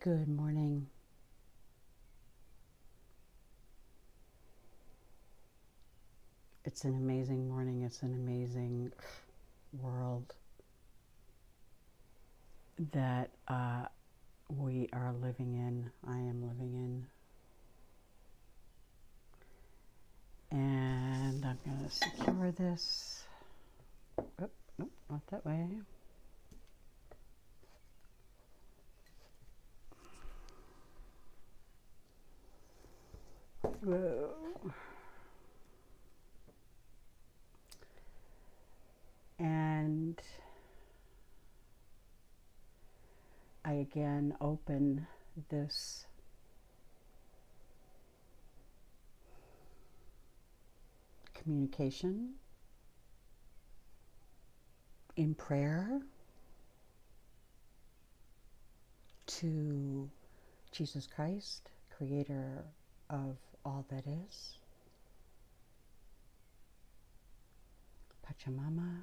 Good morning. It's an amazing morning. It's an amazing world that we are living in. I am living in. And I'm going to secure this. Oh, nope, not that way. Whoa. And I again open this communication in prayer to Jesus Christ, creator of all that is, Pachamama,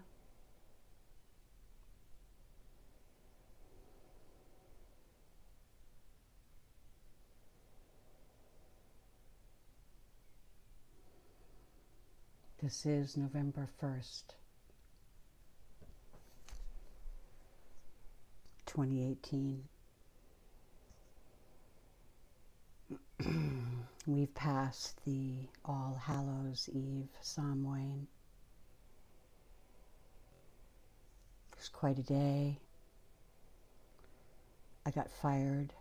this is November 1st, 2018. We've passed the All Hallows Eve Samhain. It was quite a day. I got fired.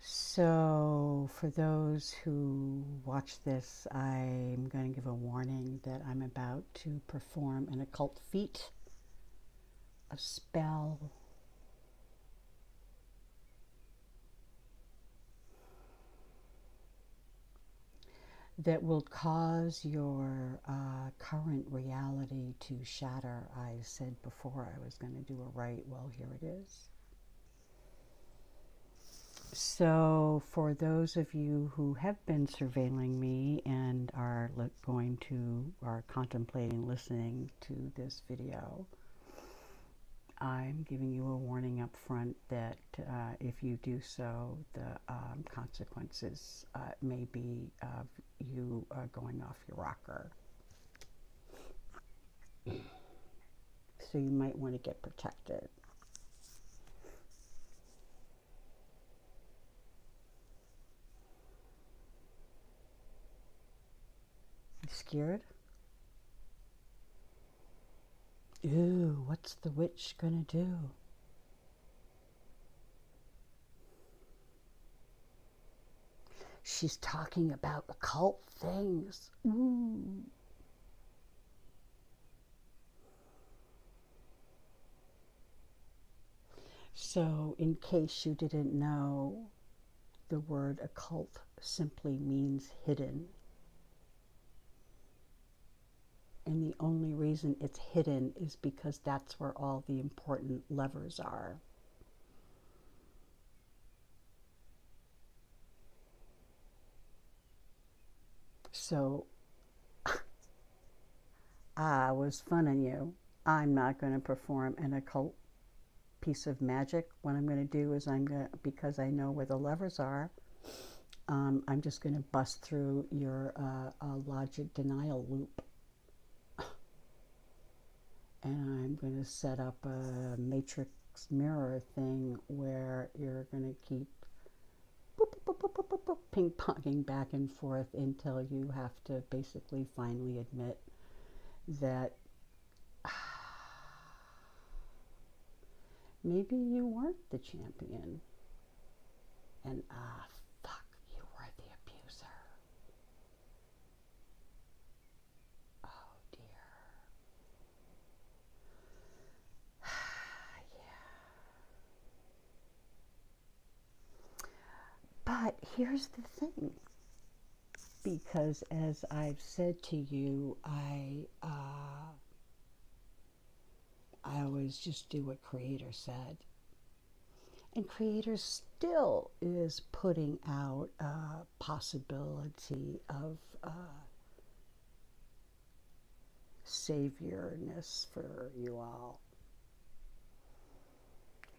So for those who watch this, I'm going to give a warning that I'm about to perform an occult feat, a spell, that will cause your current reality to shatter. I said before I was going to do a rite. Well, here it is. So for those of you who have been surveilling me and are contemplating listening to this video, I'm giving you a warning up front that if you do so, the consequences may be of you going off your rocker. So you might want to get protected. You scared? Ooh, what's the witch gonna do? She's talking about occult things. Ooh. So, in case you didn't know, the word occult simply means hidden. And the only reason it's hidden is because that's where all the important levers are. So, I was funning you. I'm not going to perform an occult piece of magic. What I'm going to do is because I know where the levers are, I'm just going to bust through your logic denial loop. And I'm going to set up a matrix mirror thing where you're going to keep ping-ponging back and forth until you have to basically finally admit that maybe you weren't the champion. And fuck, you were the abuser. Oh dear. But here's the thing, because as I've said to you, I always just do what Creator said. And Creator still is putting out a possibility of saviorness for you all.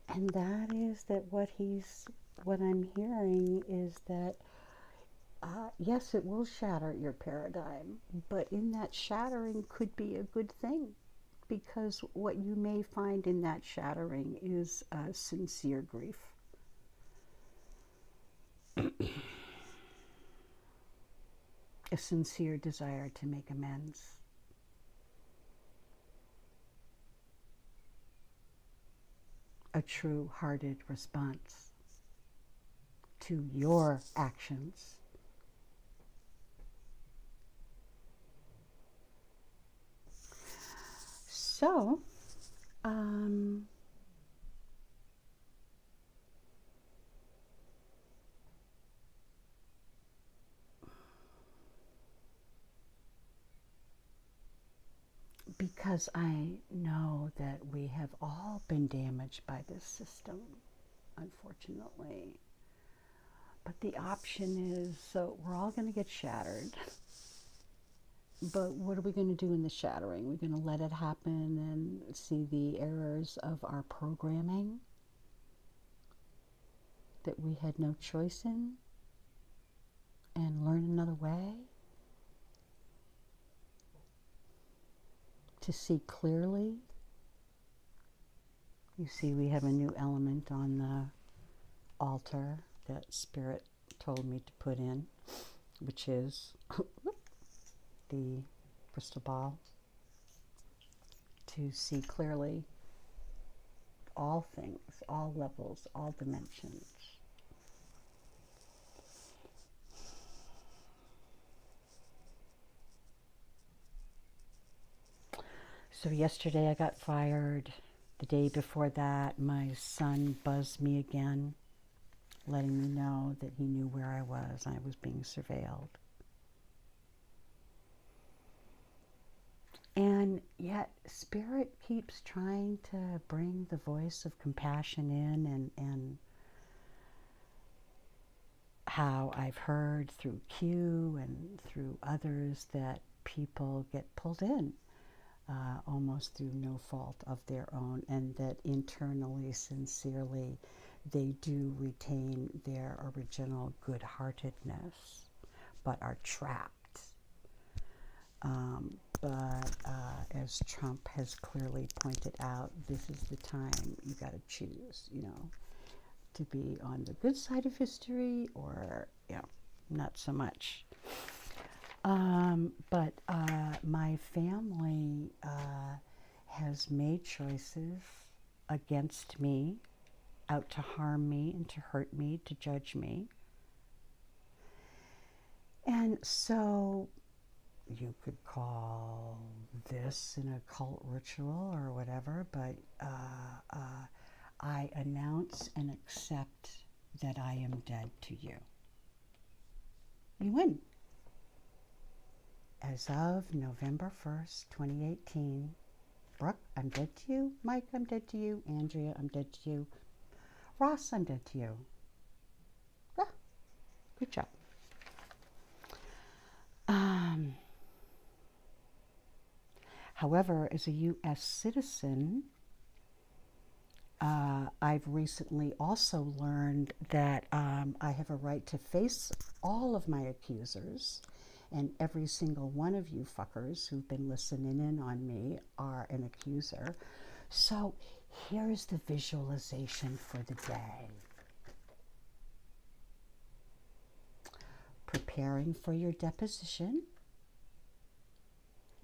And that is that what I'm hearing is that, yes, it will shatter your paradigm, but in that shattering could be a good thing, because what you may find in that shattering is sincere grief. A sincere desire to make amends. A true-hearted response to your actions. So, because I know that we have all been damaged by this system, unfortunately. But the option is, so we're all going to get shattered. But what are we going to do in the shattering? We're going to let it happen and see the errors of our programming that we had no choice in and learn another way to see clearly. You see, we have a new element on the altar that Spirit told me to put in, which is the crystal ball, to see clearly all things, all levels, all dimensions. So yesterday I got fired. The day before that, my son buzzed me again, letting me know that he knew where I was. I was being surveilled. And yet Spirit keeps trying to bring the voice of compassion in, and how I've heard through Q and through others that people get pulled in almost through no fault of their own, and that internally, sincerely, they do retain their original good-heartedness, but are trapped. But as Trump has clearly pointed out, this is the time you got to choose, to be on the good side of history or, not so much. But my family has made choices against me, out to harm me and to hurt me, to judge me. And so you could call this an occult ritual or whatever, but I announce and accept that I am dead to you. You win. As of November 1st, 2018, Brooke, I'm dead to you. Mike, I'm dead to you. Andrea, I'm dead to you. Ross, I'm dead to you. Ah, good job. However, as a U.S. citizen, I've recently also learned that I have a right to face all of my accusers, and every single one of you fuckers who've been listening in on me are an accuser. So here's the visualization for the day. Preparing for your deposition.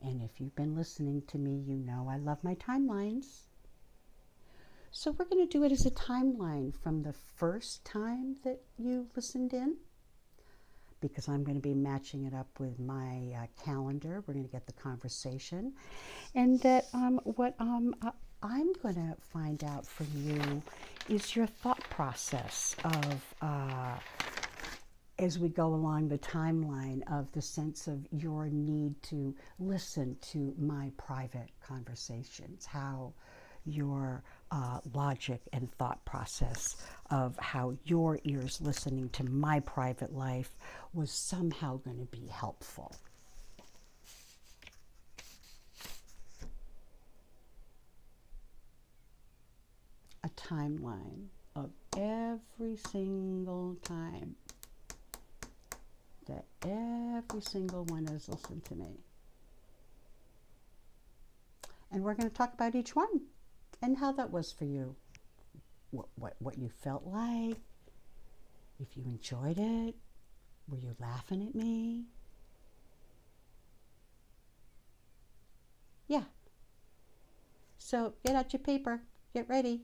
And if you've been listening to me, you know I love my timelines. So we're going to do it as a timeline from the first time that you listened in, because I'm going to be matching it up with my calendar. We're going to get the conversation. And that what I'm going to find out from you is your thought process of, as we go along the timeline, of the sense of your need to listen to my private conversations, how your logic and thought process of how your ears listening to my private life was somehow going to be helpful. A timeline of every single time that every single one has listened to me. And we're going to talk about each one and how that was for you. What you felt like, if you enjoyed it, were you laughing at me? Yeah. So get out your paper, get ready.